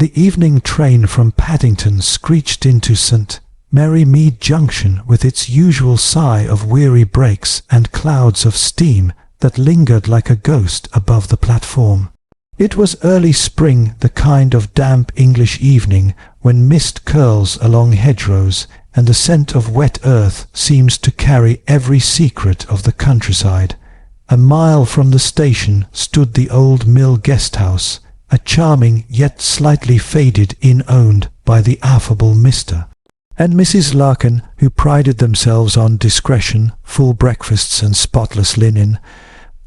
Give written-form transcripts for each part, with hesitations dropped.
The evening train from Paddington screeched into St. Mary Mead Junction with its usual sigh of weary brakes and clouds of steam that lingered like a ghost above the platform. It was early spring, the kind of damp English evening when mist curls along hedgerows and the scent of wet earth seems to carry every secret of the countryside. A mile from the station stood the old mill guest-house, a charming yet slightly faded inn owned by the affable Mr. and Mrs. Larkin, who prided themselves on discretion, full breakfasts and spotless linen.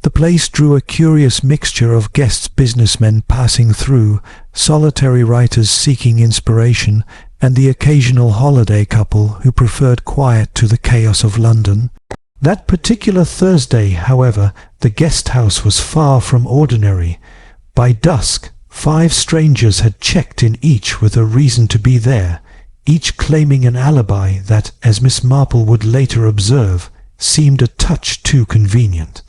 The place drew a curious mixture of guests, businessmen passing through, solitary writers seeking inspiration, and the occasional holiday couple who preferred quiet to the chaos of London. That particular Thursday, however, the guest-house was far from ordinary. By dusk, 5 strangers had checked in, each with a reason to be there, each claiming an alibi that, as Miss Marple would later observe, seemed a touch too convenient.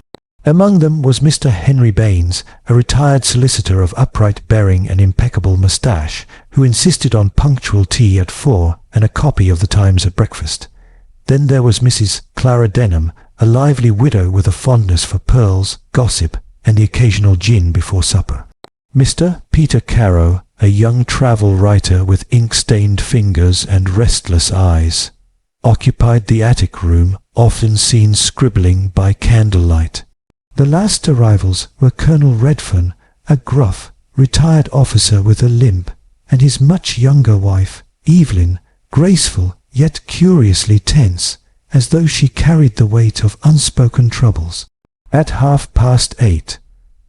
Among them was Mr. Henry Baines, a retired solicitor of upright bearing and impeccable moustache, who insisted on punctual tea at 4 and a copy of the Times at breakfast. Then there was Mrs. Clara Denham, a lively widow with a fondness for pearls, gossip, and the occasional gin before supper. Mr. Peter Carow, a young travel writer with ink-stained fingers and restless eyes, occupied the attic room, often seen scribbling by candlelight. The last arrivals were Colonel Redfern, a gruff, retired officer with a limp, and his much younger wife, Evelyn, graceful yet curiously tense, as though she carried the weight of unspoken troubles. At 8:30,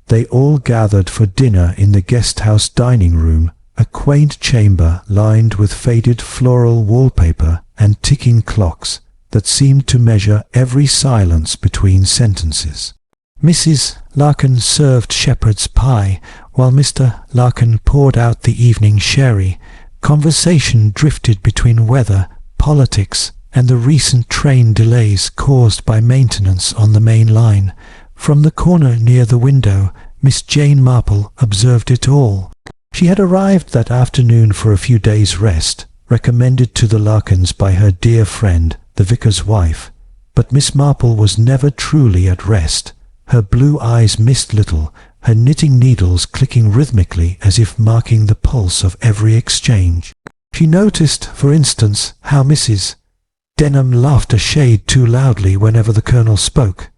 they all gathered for dinner in the guest-house dining-room, a quaint chamber lined with faded floral wallpaper and ticking clocks that seemed to measure every silence between sentences. Mrs. Larkin served shepherd's pie, while Mr. Larkin poured out the evening sherry. Conversation drifted between weather, politics, and the recent train delays caused by maintenance on the main line. From the corner near the window, Miss Jane Marple observed it all. She had arrived that afternoon for a few days' rest, recommended to the Larkins by her dear friend, the vicar's wife. But Miss Marple was never truly at rest. Her blue eyes missed little, her knitting needles clicking rhythmically as if marking the pulse of every exchange. She noticed, for instance, how Mrs. Denham laughed a shade too loudly whenever the Colonel spoke,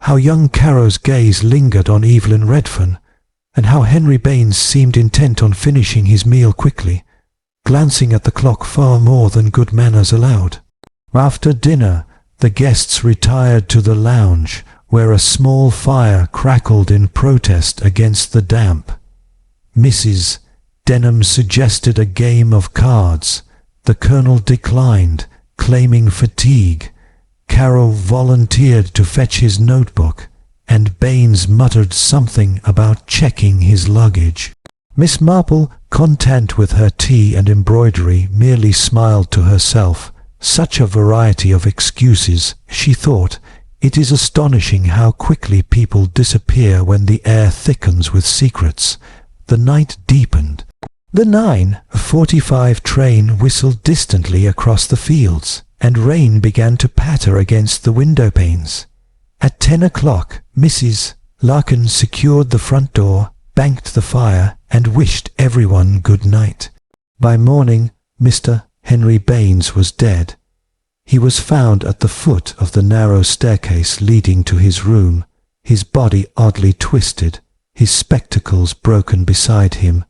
how young Carow's gaze lingered on Evelyn Redfern, and how Henry Baines seemed intent on finishing his meal quickly, glancing at the clock far more than good manners allowed. After dinner, the guests retired to the lounge, where a small fire crackled in protest against the damp. Mrs. Denham suggested a game of cards. The Colonel declined, claiming fatigue. Carow volunteered to fetch his notebook, and Baines muttered something about checking his luggage. Miss Marple, content with her tea and embroidery, merely smiled to herself. Such a variety of excuses, she thought. It is astonishing how quickly people disappear when the air thickens with secrets. The night deepened. The 9:45 train whistled distantly across the fields, and rain began to patter against the window panes. At 10 o'clock, Mrs. Larkin secured the front door, banked the fire, and wished everyone good night. By morning, Mr. Henry Baines was dead. He was found at the foot of the narrow staircase leading to his room, his body oddly twisted, his spectacles broken beside him.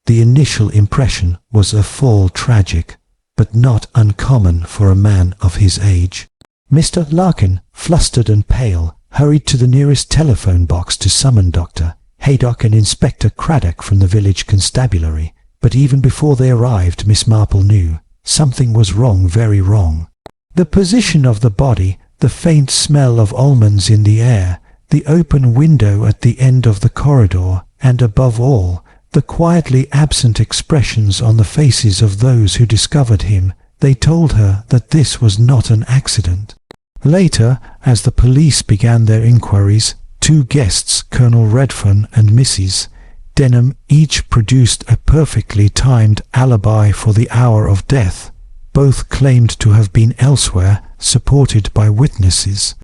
The initial impression was a fall tragic, but not uncommon for a man of his age. Mr. Larkin, flustered and pale, hurried to the nearest telephone box to summon Dr. Haydock and Inspector Craddock from the village constabulary, but even before they arrived, Miss Marple knew something was wrong, very wrong. The position of the body, the faint smell of almonds in the air, the open window at the end of the corridor, and above all, the quietly absent expressions on the faces of those who discovered him, they told her that this was not an accident. Later, as the police began their inquiries, 2 guests, Colonel Redfern and Mrs. Denham each produced a perfectly timed alibi for the hour of death. Both claimed to have been elsewhere, supported by witnesses.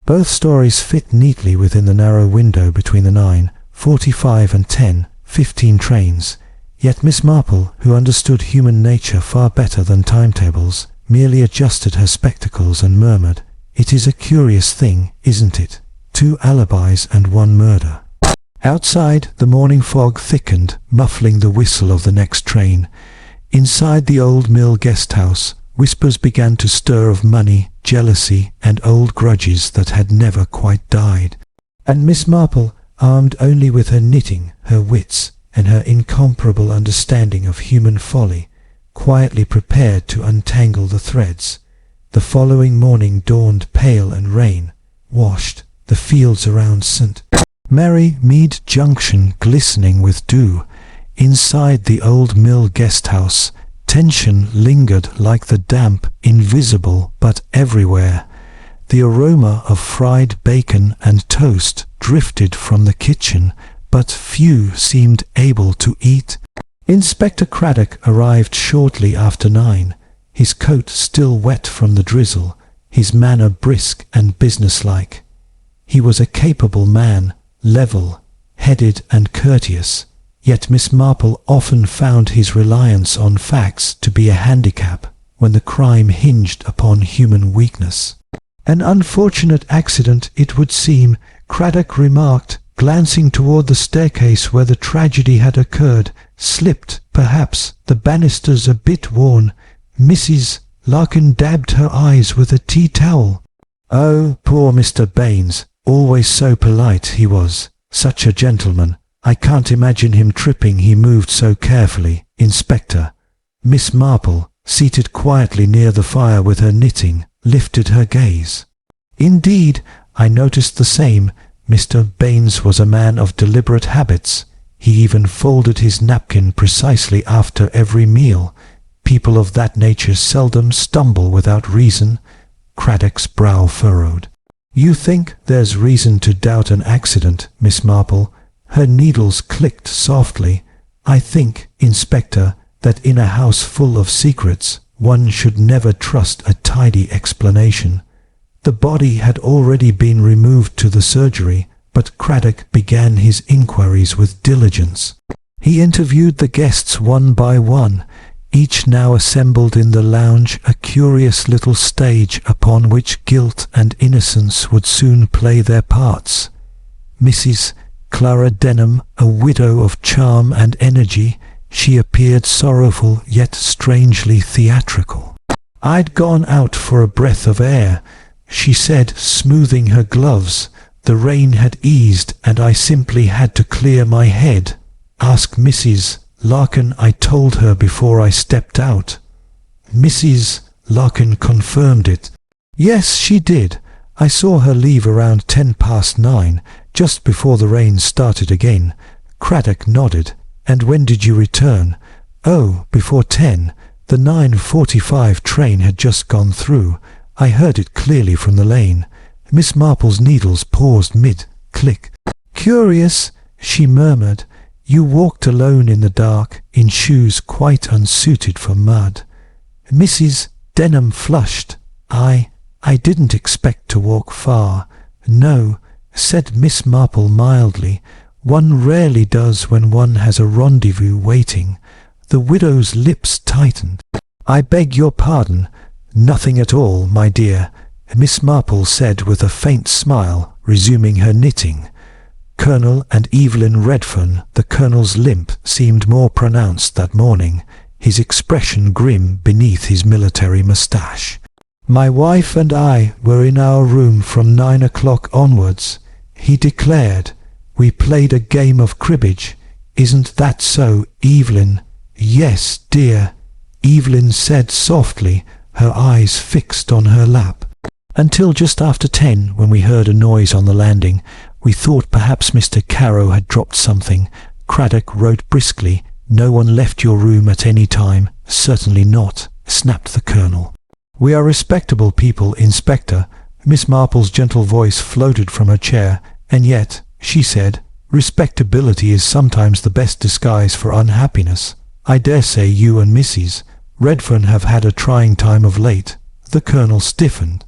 Both stories fit neatly within the narrow window between the 9:45 and 10:15 trains. Yet Miss Marple, who understood human nature far better than timetables, merely adjusted her spectacles and murmured, "It is a curious thing, isn't it? 2 alibis and 1 murder." Outside, the morning fog thickened, muffling the whistle of the next train. Inside the old mill guest-house, whispers began to stir of money, jealousy, and old grudges that had never quite died. And Miss Marple, armed only with her knitting, her wits, and her incomparable understanding of human folly, quietly prepared to untangle the threads. The following morning dawned pale and rain-washed, the fields around St. Mary Mead Junction glistening with dew. Inside the old mill guest-house, tension lingered like the damp, invisible but everywhere. The aroma of fried bacon and toast drifted from the kitchen, but few seemed able to eat. Inspector Craddock arrived shortly after 9, his coat still wet from the drizzle, his manner brisk and businesslike. He was a capable man, level-headed and courteous, yet Miss Marple often found his reliance on facts to be a handicap when the crime hinged upon human weakness. "An unfortunate accident, it would seem," Craddock remarked, glancing toward the staircase where the tragedy had occurred. "Slipped, perhaps, the banisters a bit worn. Mrs. Larkin dabbed her eyes with a tea towel." "Oh, poor Mr. Baines, always so polite he was, such a gentleman. I can't imagine him tripping, he moved so carefully, Inspector." Miss Marple, seated quietly near the fire with her knitting, lifted her gaze. "Indeed, I noticed the same. Mr. Baines was a man of deliberate habits. He even folded his napkin precisely after every meal. People of that nature seldom stumble without reason." Craddock's brow furrowed. "You think there's reason to doubt an accident, Miss Marple?" Her needles clicked softly. "I think, Inspector, that in a house full of secrets, one should never trust a tidy explanation." The body had already been removed to the surgery, but Craddock began his inquiries with diligence. He interviewed the guests one by one, each now assembled in the lounge, a curious little stage upon which guilt and innocence would soon play their parts. Mrs. Clara Denham, a widow of charm and energy, she appeared sorrowful yet strangely theatrical. "I'd gone out for a breath of air," she said, smoothing her gloves. "The rain had eased and I simply had to clear my head. Ask Mrs. Larkin, I told her before I stepped out." Mrs. Larkin confirmed it. "Yes, she did. I saw her leave around 9:10, just before the rain started again." Craddock nodded. "And when did you return?" "Oh, before 10. The 9:45 train had just gone through. I heard it clearly from the lane." Miss Marple's needles paused mid-click. "Curious," she murmured. "You walked alone in the dark, in shoes quite unsuited for mud." Mrs. Denham flushed. I didn't expect to walk far." "No," said Miss Marple mildly. "One rarely does when one has a rendezvous waiting." The widow's lips tightened. "I beg your pardon." "Nothing at all, my dear," Miss Marple said with a faint smile, resuming her knitting. Colonel and Evelyn Redfern, the Colonel's limp seemed more pronounced that morning, his expression grim beneath his military moustache. "My wife and I were in our room from 9 o'clock onwards," he declared. "We played a game of cribbage. Isn't that so, Evelyn?" "Yes, dear," Evelyn said softly, her eyes fixed on her lap. "Until just after 10, when we heard a noise on the landing. We thought perhaps Mr. Carrow had dropped something." Craddock wrote briskly. "No one left your room at any time." "Certainly not," snapped the Colonel. "We are respectable people, Inspector." Miss Marple's gentle voice floated from her chair. "And yet," she said, Respectability is sometimes the best disguise for unhappiness. I dare say you and Mrs. Redfern have had a trying time of late." The Colonel stiffened.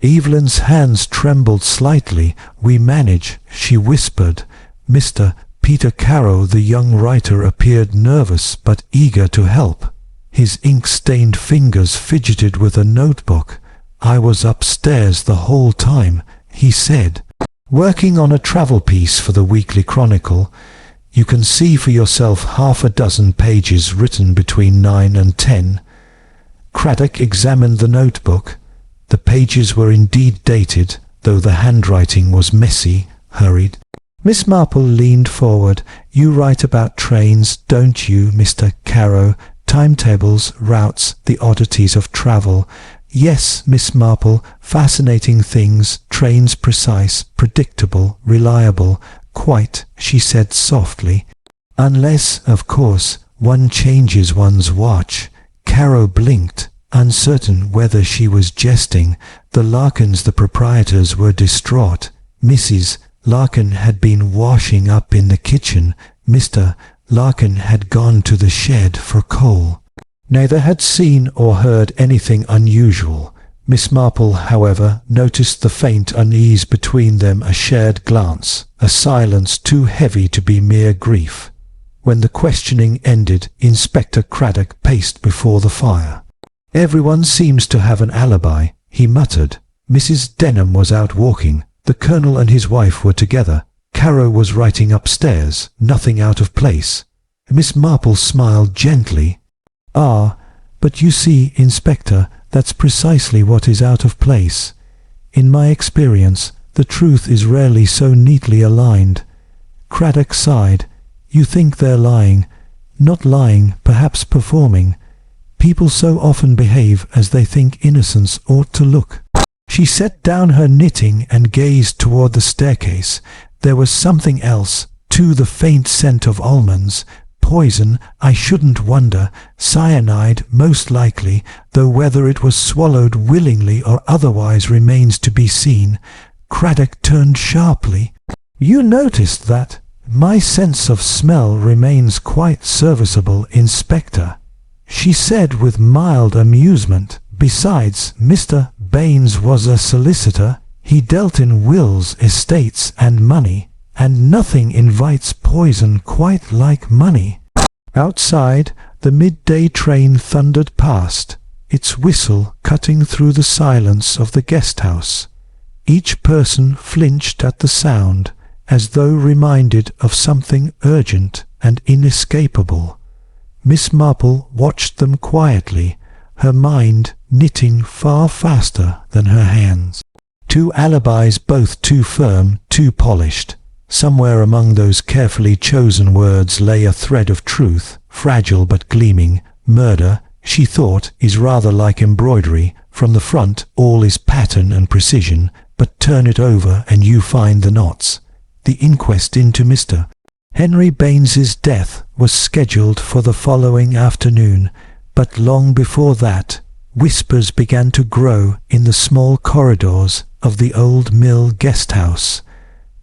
Evelyn's hands trembled slightly. "We manage," she whispered. Mr. Peter Carow, the young writer, appeared nervous but eager to help. His ink-stained fingers fidgeted with a notebook. "I was upstairs the whole time," he said, "working on a travel piece for the Weekly Chronicle. You can see for yourself 6 pages written between 9 and 10. Craddock examined the notebook. The pages were indeed dated, though the handwriting was messy, hurried. Miss Marple leaned forward. "You write about trains, don't you, Mr. Carow? Timetables, routes, the oddities of travel." "Yes, Miss Marple, fascinating things, trains precise, predictable, reliable." "Quite," she said softly. "Unless, of course, one changes one's watch." Carow blinked, uncertain whether she was jesting. The Larkins, the proprietors, were distraught. Mrs. Larkin had been washing up in the kitchen. Mr. Larkin had gone to the shed for coal. Neither had seen or heard anything unusual. Miss Marple, however, noticed the faint unease between them, a shared glance, a silence too heavy to be mere grief. When the questioning ended, Inspector Craddock paced before the fire. "Everyone seems to have an alibi," he muttered. Mrs. Denham was out walking. The Colonel and his wife were together. Carow was writing upstairs, nothing out of place. Miss Marple smiled gently. "Ah, but you see, Inspector, that's precisely what is out of place. In my experience, the truth is rarely so neatly aligned." Craddock sighed. "You think they're lying. Not lying, perhaps performing. People so often behave as they think innocence ought to look." She set down her knitting and gazed toward the staircase. There was something else, too, the faint scent of almonds. Poison, I shouldn't wonder. Cyanide, most likely, though whether it was swallowed willingly or otherwise remains to be seen. Craddock turned sharply. "You noticed that? My sense of smell remains quite serviceable, Inspector," she said with mild amusement. "Besides, Mr. Baines was a solicitor. He dealt in wills, estates, and money, and nothing invites poison quite like money." Outside, the midday train thundered past, its whistle cutting through the silence of the guest-house. Each person flinched at the sound, as though reminded of something urgent and inescapable. Miss Marple watched them quietly, her mind knitting far faster than her hands. 2 alibis, both too firm, too polished. Somewhere among those carefully chosen words lay a thread of truth, fragile but gleaming. Murder, she thought, is rather like embroidery. From the front all is pattern and precision, but turn it over and you find the knots. The inquest into Mr. Henry Baines's death was scheduled for the following afternoon, but long before that, whispers began to grow in the small corridors of the old mill guest-house.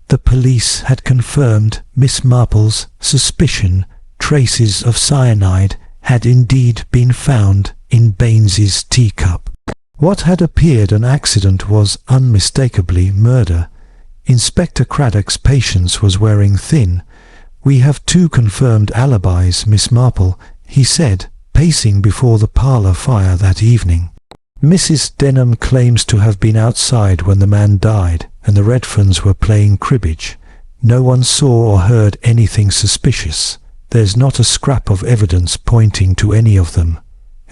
The police had confirmed Miss Marple's suspicion. Traces of cyanide had indeed been found in Baines's teacup. What had appeared an accident was unmistakably murder. Inspector Craddock's patience was wearing thin. "We have 2 confirmed alibis, Miss Marple," he said, pacing before the parlour fire that evening. "Mrs. Denham claims to have been outside when the man died, and the Redferns were playing cribbage. No one saw or heard anything suspicious. There's not a scrap of evidence pointing to any of them."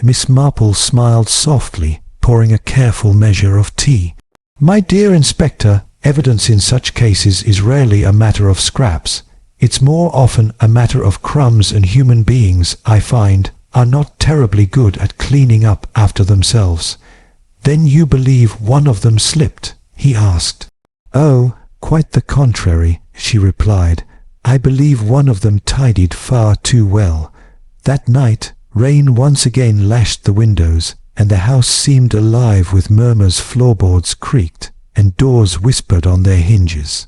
Miss Marple smiled softly, pouring a careful measure of tea. "My dear Inspector, evidence in such cases is rarely a matter of scraps. It's more often a matter of crumbs, and human beings, I find, are not terribly good at cleaning up after themselves." "Then you believe one of them slipped?" he asked. "Oh, quite the contrary," she replied. "I believe one of them tidied far too well. That night, rain once again lashed the windows, and the house seemed alive with murmurs. Floorboards creaked, and doors whispered on their hinges.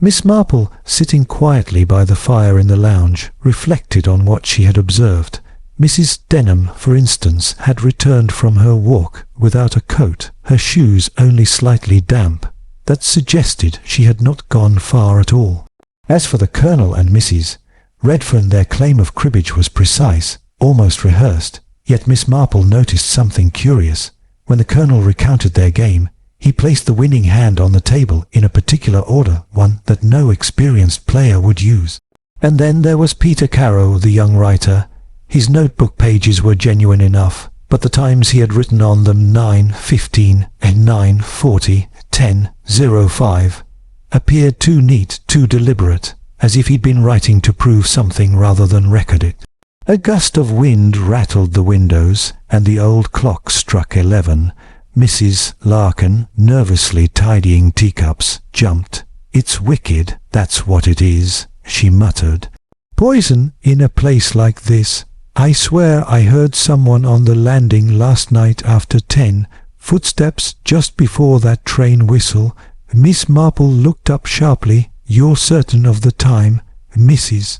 Miss Marple, sitting quietly by the fire in the lounge, reflected on what she had observed. Mrs. Denham, for instance, had returned from her walk without a coat, her shoes only slightly damp. That suggested she had not gone far at all. As for the Colonel and Mrs. Redfern, their claim of cribbage was precise, almost rehearsed, yet Miss Marple noticed something curious. When the Colonel recounted their game, he placed the winning hand on the table in a particular order, one that no experienced player would use. And then there was Peter Carrow, the young writer. His notebook pages were genuine enough, but the times he had written on them 9:15 and 9:40, 10:05 appeared too neat, too deliberate, as if he'd been writing to prove something rather than record it. A gust of wind rattled the windows, and the old clock struck 11. Mrs. Larkin, nervously tidying teacups, jumped. "It's wicked, that's what it is," she muttered. "Poison in a place like this. I swear I heard someone on the landing last night after 10. Footsteps just before that train whistle." Miss Marple looked up sharply. "You're certain of the time, Mrs.?"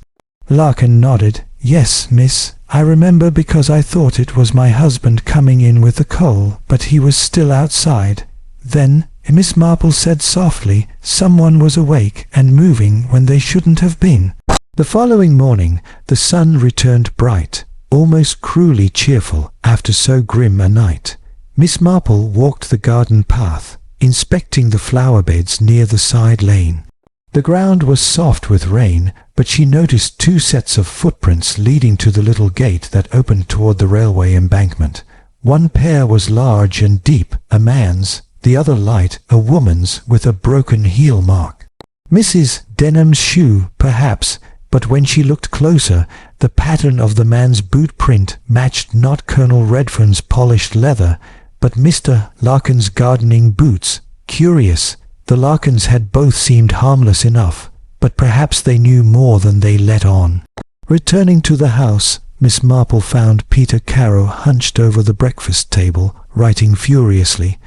Larkin nodded. "Yes, miss. I remember because I thought it was my husband coming in with the coal, but he was still outside. Then, Miss Marple said softly, someone was awake and moving when they shouldn't have been." The following morning the sun returned bright, almost cruelly cheerful after so grim a night. Miss Marple walked the garden path, inspecting the flower beds near the side lane. The ground was soft with rain, but she noticed two sets of footprints leading to the little gate that opened toward the railway embankment. One pair was large and deep, a man's, the other light, a woman's, with a broken heel mark. Mrs. Denham's shoe, perhaps, but when she looked closer, the pattern of the man's boot print matched not Colonel Redfern's polished leather, but Mr. Larkin's gardening boots. Curious. The Larkins had both seemed harmless enough, but perhaps they knew more than they let on. Returning to the house, Miss Marple found Peter Carrow hunched over the breakfast table, writing furiously.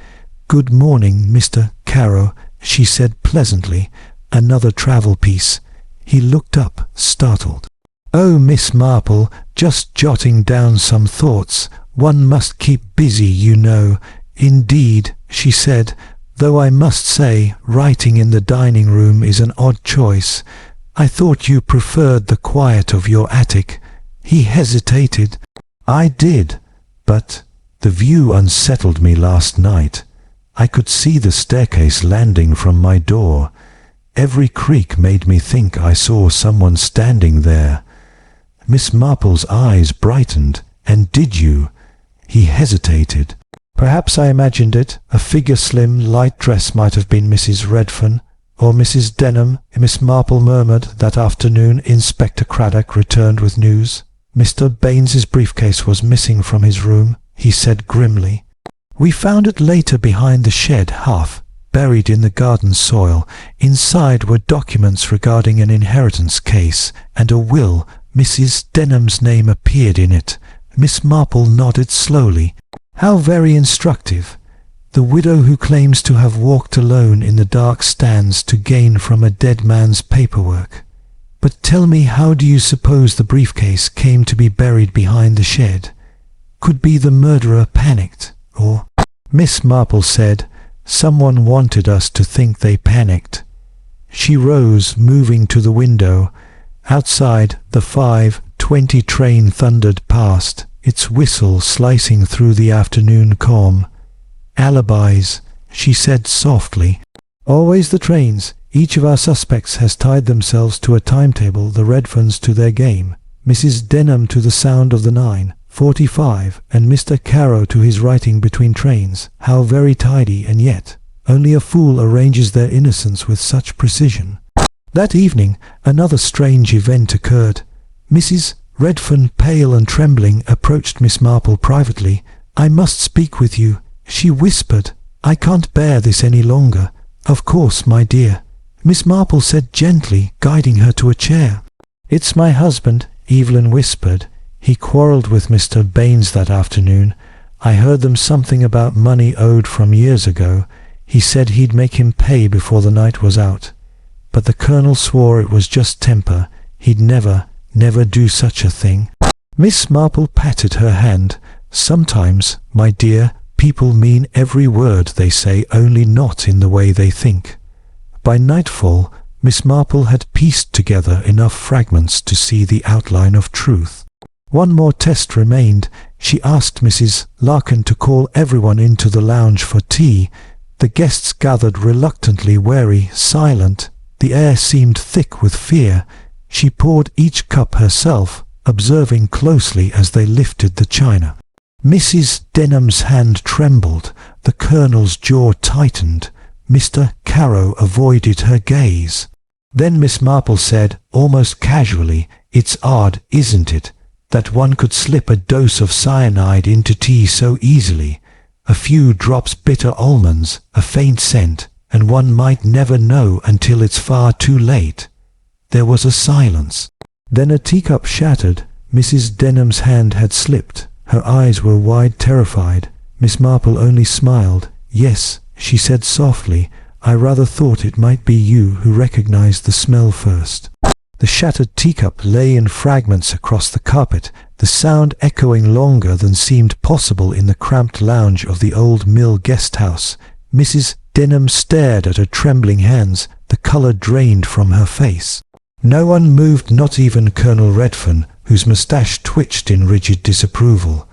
"Good morning, Mr. Carrow," she said pleasantly. "Another travel piece." He looked up, startled. "Oh, Miss Marple, just jotting down some thoughts. One must keep busy, you know." "Indeed," she said, "though I must say, writing in the dining room is an odd choice. I thought you preferred the quiet of your attic." He hesitated. "I did, but the view unsettled me last night. I could see the staircase landing from my door. Every creak made me think I saw someone standing there." Miss Marple's eyes brightened. "And did you?" He hesitated. "Perhaps I imagined it. A figure slim, light dress might have been Mrs. Redfern, or Mrs. Denham," Miss Marple murmured. That afternoon Inspector Craddock returned with news. "Mr. Baines's briefcase was missing from his room," he said grimly. "We found it later behind the shed, half buried in the garden soil. Inside were documents regarding an inheritance case and a will. Mrs. Denham's name appeared in it." Miss Marple nodded slowly. "How very instructive. The widow who claims to have walked alone in the dark stands to gain from a dead man's paperwork. But tell me, how do you suppose the briefcase came to be buried behind the shed? Could be the murderer panicked, or—" Miss Marple said, "Someone wanted us to think they panicked." She rose, moving to the window. Outside, the 5:20 train thundered past, its whistle slicing through the afternoon calm. "Alibis," she said softly. "Always the trains. Each of our suspects has tied themselves to a timetable, the Redferns to their game, Mrs. Denham to the sound of the 9:45, and Mr. Carrow to his writing between trains. How very tidy, and yet only a fool arranges their innocence with such precision." That evening another strange event occurred. Mrs. Redfern, pale and trembling, approached Miss Marple privately. "I must speak with you," she whispered. "I can't bear this any longer." "Of course, my dear," Miss Marple said gently, guiding her to a chair. "It's my husband," Evelyn whispered. "He quarrelled with Mr. Baines that afternoon. I heard them something about money owed from years ago. He said he'd make him pay before the night was out." but the Colonel swore it was just temper. He'd never do such a thing. Miss Marple patted her hand. Sometimes, my dear, people mean every word they say, only not in the way they think. By nightfall, Miss Marple had pieced together enough fragments to see the outline of truth. One more test remained. She asked Mrs. Larkin to call everyone into the lounge for tea. The guests gathered reluctantly, wary, silent. The air seemed thick with fear. She poured each cup herself, observing closely as they lifted the china. Mrs. Denham's hand trembled. The Colonel's jaw tightened. Mr. Carow avoided her gaze. Then Miss Marple said, almost casually, "It's odd, isn't it, that one could slip a dose of cyanide into tea so easily? A few drops bitter almonds, a faint scent, and one might never know until it's far too late." There was a silence. Then a teacup shattered. Mrs. Denham's hand had slipped. Her eyes were wide, terrified. Miss Marple only smiled. "Yes," she said softly, "I rather thought it might be you who recognized the smell first." The shattered teacup lay in fragments across the carpet, the sound echoing longer than seemed possible in the cramped lounge of the old mill guest house. Mrs. Denham stared at her trembling hands. The colour drained from her face. No one moved, not even Colonel Redfern, whose moustache twitched in rigid disapproval.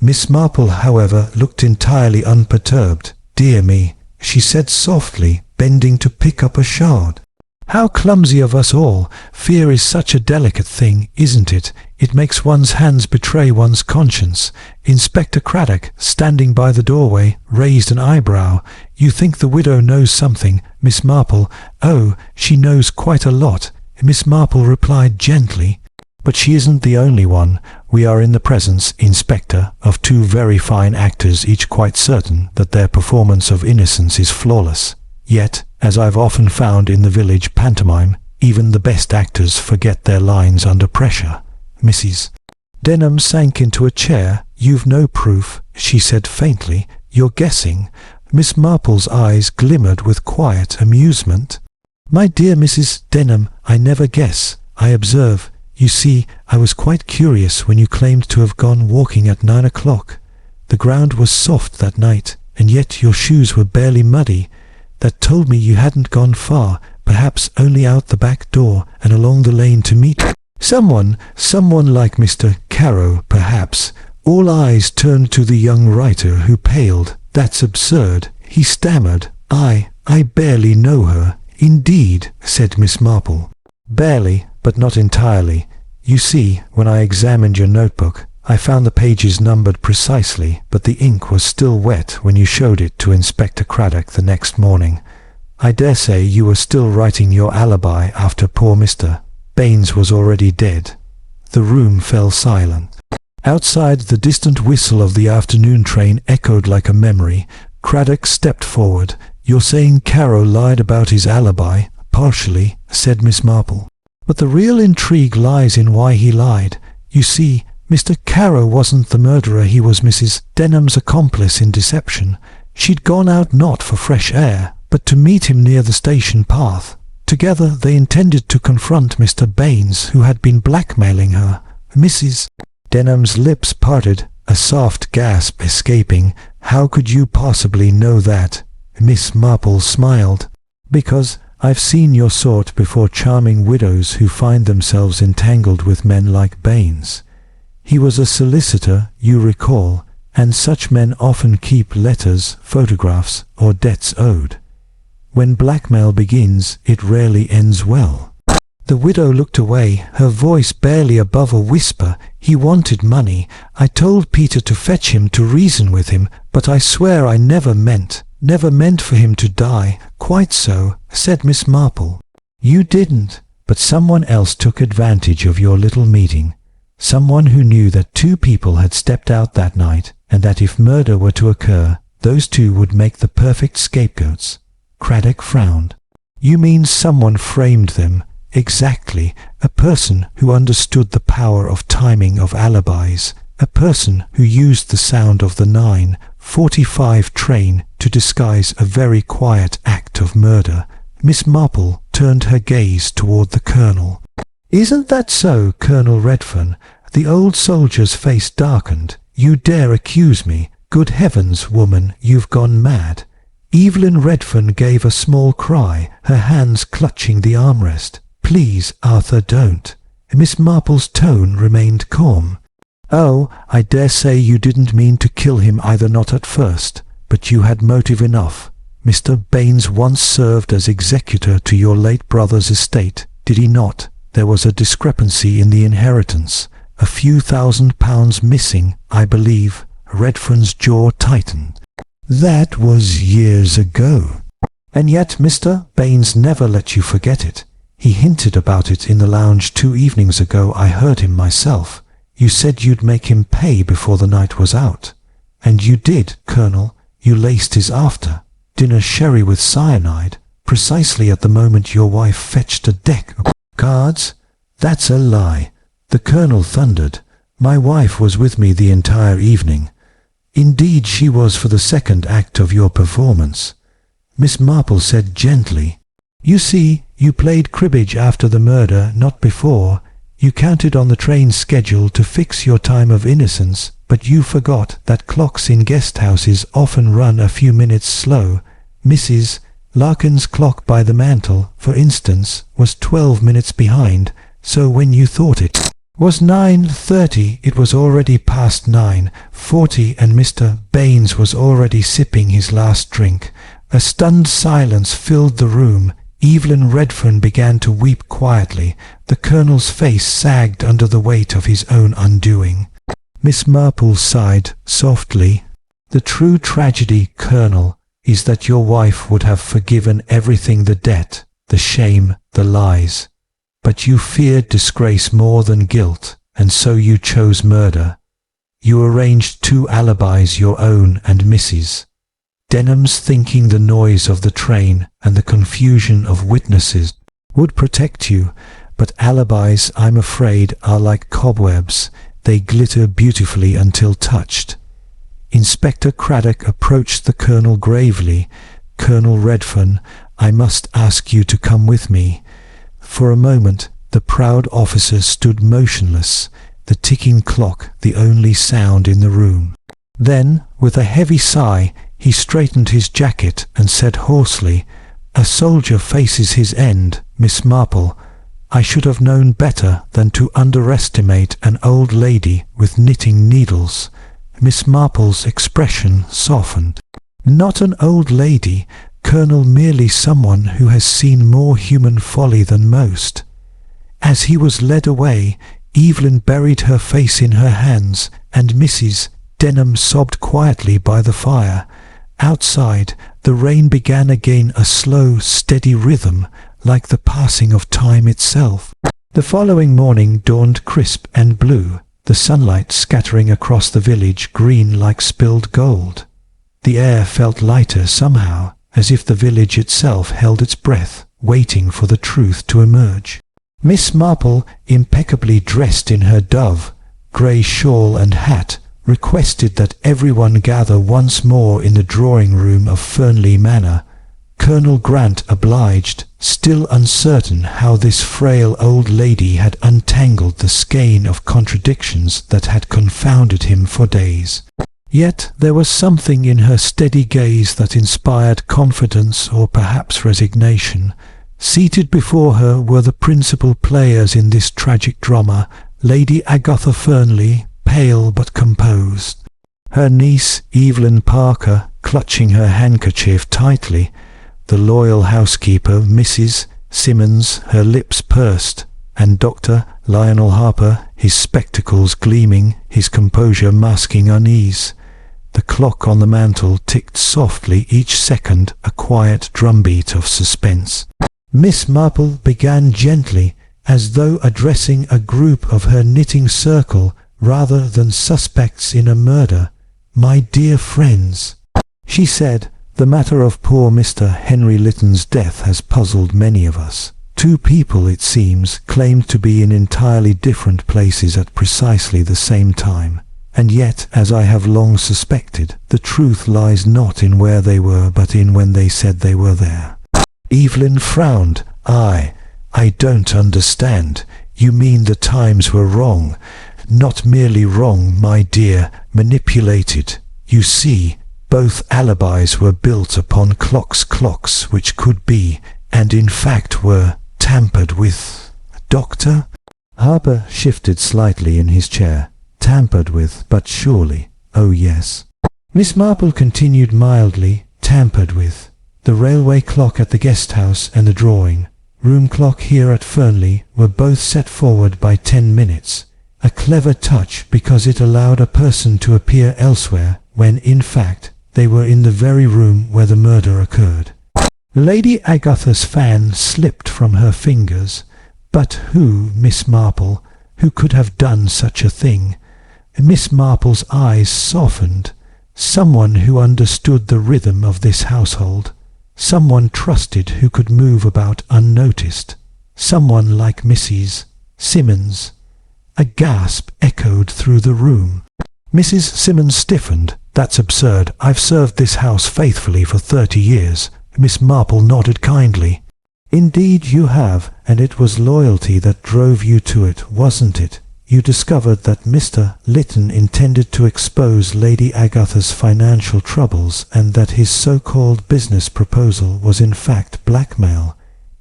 Miss Marple, however, looked entirely unperturbed. "Dear me," she said softly, bending to pick up a shard. "How clumsy of us all! Fear is such a delicate thing, isn't it? It makes one's hands betray one's conscience." Inspector Craddock, standing by the doorway, raised an eyebrow. "You think the widow knows something, Miss Marple?" "Oh, she knows quite a lot," Miss Marple replied gently. "But she isn't the only one. We are in the presence, Inspector, of two very fine actors, each quite certain that their performance of innocence is flawless. Yet, as I've often found in the village pantomime, even the best actors forget their lines under pressure." Mrs. Denham sank into a chair. "You've no proof," she said faintly. "You're guessing." Miss Marple's eyes glimmered with quiet amusement. "My dear Mrs. Denham, I never guess. I observe. You see, I was quite curious when you claimed to have gone walking at 9 o'clock. The ground was soft that night, and yet your shoes were barely muddy. That told me you hadn't gone far, perhaps only out the back door and along the lane to meet someone like Mr. Carow, perhaps." All eyes turned to the young writer, who paled. "That's absurd," he stammered. I barely know her." "Indeed," said Miss Marple. "Barely, but not entirely. You see, when I examined your notebook, I found the pages numbered precisely, but the ink was still wet when you showed it to Inspector Craddock the next morning. I dare say you were still writing your alibi after poor Mr. Baines was already dead." The room fell silent. Outside, the distant whistle of the afternoon train echoed like a memory. Craddock stepped forward. "You're saying Carow lied about his alibi?" "Partially," said Miss Marple. "But the real intrigue lies in why he lied. You see, Mr. Carow wasn't the murderer. He was Mrs. Denham's accomplice in deception. She'd gone out not for fresh air, but to meet him near the station path. Together they intended to confront Mr. Baines, who had been blackmailing her." Mrs. Denham's lips parted, a soft gasp escaping. "How could you possibly know that?" Miss Marple smiled. "Because I've seen your sort before, charming widows who find themselves entangled with men like Baines. He was a solicitor, you recall, and such men often keep letters, photographs, or debts owed. When blackmail begins, it rarely ends well." The widow looked away, her voice barely above a whisper. "He wanted money. I told Peter to fetch him to reason with him, but I swear I never meant for him to die." "Quite so," said Miss Marple. "You didn't, but someone else took advantage of your little meeting. Someone who knew that two people had stepped out that night, and that if murder were to occur, those two would make the perfect scapegoats." Craddock frowned. "You mean someone framed them?" "Exactly. A person who understood the power of timing of alibis. A person who used the sound of the 9:45 train to disguise a very quiet act of murder." Miss Marple turned her gaze toward the Colonel. "Isn't that so, Colonel Redfern?" The old soldier's face darkened. "You dare accuse me? Good heavens, woman, you've gone mad." Evelyn Redfern gave a small cry, her hands clutching the armrest. "Please, Arthur, don't." Miss Marple's tone remained calm. "Oh, I dare say you didn't mean to kill him either, not at first, but you had motive enough. Mr. Baines once served as executor to your late brother's estate, did he not? There was a discrepancy in the inheritance, a few £1,000s missing, I believe." Redfern's jaw tightened. "That was years ago." "And yet Mr. Baines never let you forget it. He hinted about it in the lounge 2 evenings ago. I heard him myself. You said you'd make him pay before the night was out. And you did, Colonel. You laced his after dinner sherry with cyanide, precisely at the moment your wife fetched a deck of cards." "That's a lie," the Colonel thundered. "My wife was with me the entire evening. Indeed, she was for the second act of your performance." Miss Marple said gently, "You see, you played cribbage after the murder, not before. You counted on the train schedule to fix your time of innocence, but you forgot that clocks in guest houses often run a few minutes slow. Mrs. Larkin's clock by the mantel, for instance, was 12 minutes behind, so when you thought it was 9:30, it was already past 9:40, and Mr. Baines was already sipping his last drink." A stunned silence filled the room. Evelyn Redfern began to weep quietly. The Colonel's face sagged under the weight of his own undoing. Miss Marple sighed softly. "The true tragedy, Colonel, is that your wife would have forgiven everything, the debt, the shame, the lies. But you feared disgrace more than guilt, and so you chose murder. You arranged 2 alibis, your own and Mrs. Denham's, thinking the noise of the train and the confusion of witnesses would protect you. But alibis, I'm afraid, are like cobwebs. They glitter beautifully until touched." Inspector Craddock approached the Colonel gravely. "Colonel Redfern, I must ask you to come with me." For a moment the proud officer stood motionless, the ticking clock the only sound in the room. Then, with a heavy sigh, he straightened his jacket and said hoarsely, "A soldier faces his end, Miss Marple. I should have known better than to underestimate an old lady with knitting needles." Miss Marple's expression softened. "Not an old lady, Colonel, merely someone who has seen more human folly than most." As he was led away, Evelyn buried her face in her hands, and Mrs. Denham sobbed quietly by the fire. Outside, the rain began again, a slow, steady rhythm, like the passing of time itself. The following morning dawned crisp and blue, the sunlight scattering across the village green like spilled gold. The air felt lighter somehow, as if the village itself held its breath, waiting for the truth to emerge. Miss Marple, impeccably dressed in her dove grey shawl and hat, requested that everyone gather once more in the drawing-room of Fernleigh Manor. Colonel Grant obliged, still uncertain how this frail old lady had untangled the skein of contradictions that had confounded him for days. Yet there was something in her steady gaze that inspired confidence or perhaps resignation. Seated before her were the principal players in this tragic drama, Lady Agatha Fernleigh, pale but composed, her niece Evelyn Parker clutching her handkerchief tightly, the loyal housekeeper Mrs. Simmons, her lips pursed, and Dr. Lionel Harper, his spectacles gleaming, his composure masking unease. The clock on the mantel ticked softly, each second a quiet drumbeat of suspense. Miss Marple began gently, as though addressing a group of her knitting circle rather than suspects in a murder. "My dear friends," she said, "the matter of poor Mr. Henry Lytton's death has puzzled many of us. 2 people, it seems, claimed to be in entirely different places at precisely the same time. And yet, as I have long suspected, the truth lies not in where they were, but in when they said they were there. Evelyn frowned. I don't understand. You mean the times were wrong? Not merely wrong, my dear, manipulated. You see, both alibis were built upon clocks which could be, and in fact were, tampered with. Doctor? Harper shifted slightly in his chair. Tampered with, but surely. Oh yes. Miss Marple continued mildly. Tampered with. The railway clock at the guest house and the drawing-room clock here at Fernleigh were both set forward by 10 minutes. A clever touch because it allowed a person to appear elsewhere when, in fact, they were in the very room where the murder occurred. Lady Agatha's fan slipped from her fingers. But who, Miss Marple, who could have done such a thing? Miss Marple's eyes softened. Someone who understood the rhythm of this household. Someone trusted who could move about unnoticed. Someone like Mrs. Simmons. A gasp echoed through the room. Mrs. Simmons stiffened. That's absurd. I've served this house faithfully for 30 years. Miss Marple nodded kindly. Indeed you have, and it was loyalty that drove you to it, wasn't it? You discovered that Mr. Lytton intended to expose Lady Agatha's financial troubles and that his so-called business proposal was in fact blackmail.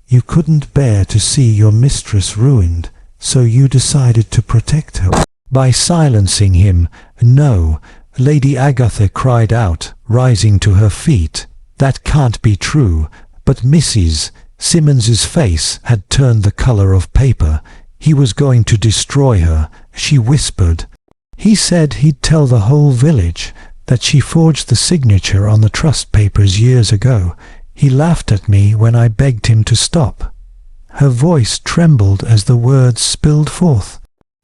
You couldn't bear to see your mistress ruined, so you decided to protect her by silencing him. No, Lady Agatha cried out, rising to her feet. That can't be true. But Mrs. Simmons's face had turned the colour of paper. He was going to destroy her, she whispered. He said he'd tell the whole village that she forged the signature on the trust papers years ago. He laughed at me when I begged him to stop. Her voice trembled as the words spilled forth.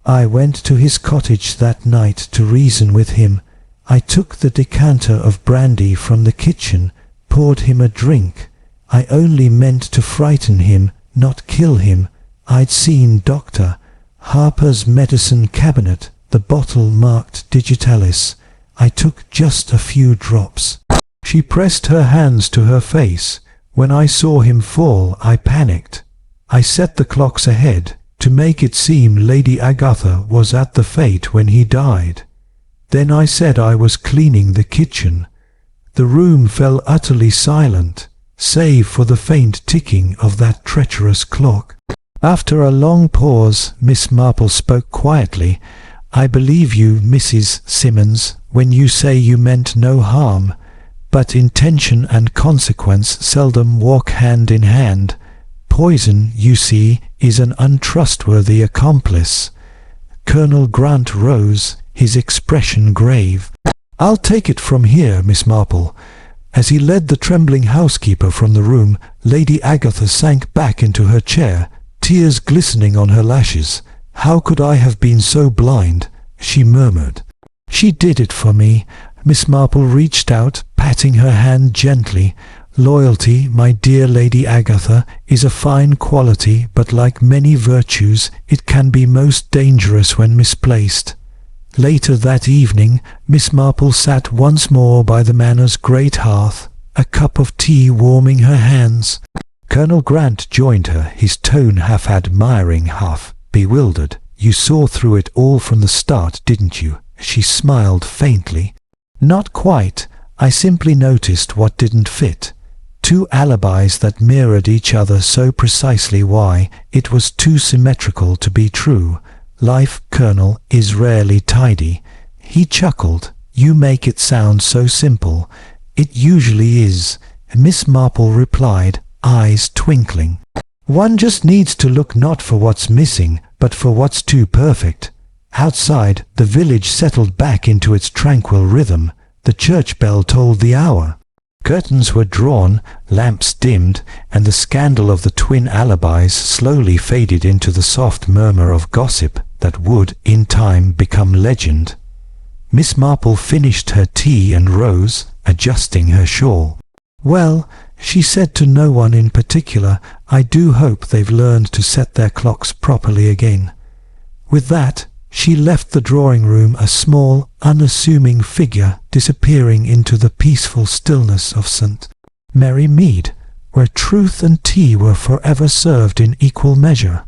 I went to his cottage that night to reason with him. I took the decanter of brandy from the kitchen, poured him a drink. I only meant to frighten him, not kill him. I'd seen Dr. Harper's medicine cabinet, the bottle marked Digitalis. I took just a few drops. She pressed her hands to her face. When I saw him fall, I panicked. I set the clocks ahead to make it seem Lady Agatha was at the fete when he died. Then I said I was cleaning the kitchen. The room fell utterly silent, save for the faint ticking of that treacherous clock. After a long pause, Miss Marple spoke quietly. I believe you, Mrs. Simmons, when you say you meant no harm, but intention and consequence seldom walk hand in hand. Poison, you see, is an untrustworthy accomplice. Colonel Grant rose, his expression grave. I'll take it from here, Miss Marple. As he led the trembling housekeeper from the room, Lady Agatha sank back into her chair, tears glistening on her lashes. How could I have been so blind? She murmured. She did it for me. Miss Marple reached out, patting her hand gently. Loyalty, my dear Lady Agatha, is a fine quality, but like many virtues, it can be most dangerous when misplaced. Later that evening, Miss Marple sat once more by the Manor's great hearth, a cup of tea warming her hands. Colonel Grant joined her, his tone half admiring, half bewildered. You saw through it all from the start, didn't you? She smiled faintly. Not quite. I simply noticed what didn't fit. Two alibis that mirrored each other so precisely. Why, it was too symmetrical to be true. Life, Colonel, is rarely tidy. He chuckled. You make it sound so simple. It usually is. Miss Marple replied, eyes twinkling. One just needs to look not for what's missing, but for what's too perfect. Outside, the village settled back into its tranquil rhythm. The church bell tolled the hour. Curtains were drawn, lamps dimmed, and the scandal of the twin alibis slowly faded into the soft murmur of gossip that would, in time, become legend. Miss Marple finished her tea and rose, adjusting her shawl. Well, she said to no one in particular, I do hope they've learned to set their clocks properly again. With that, she left the drawing-room, a small, unassuming figure disappearing into the peaceful stillness of St. Mary Mead, where truth and tea were forever served in equal measure.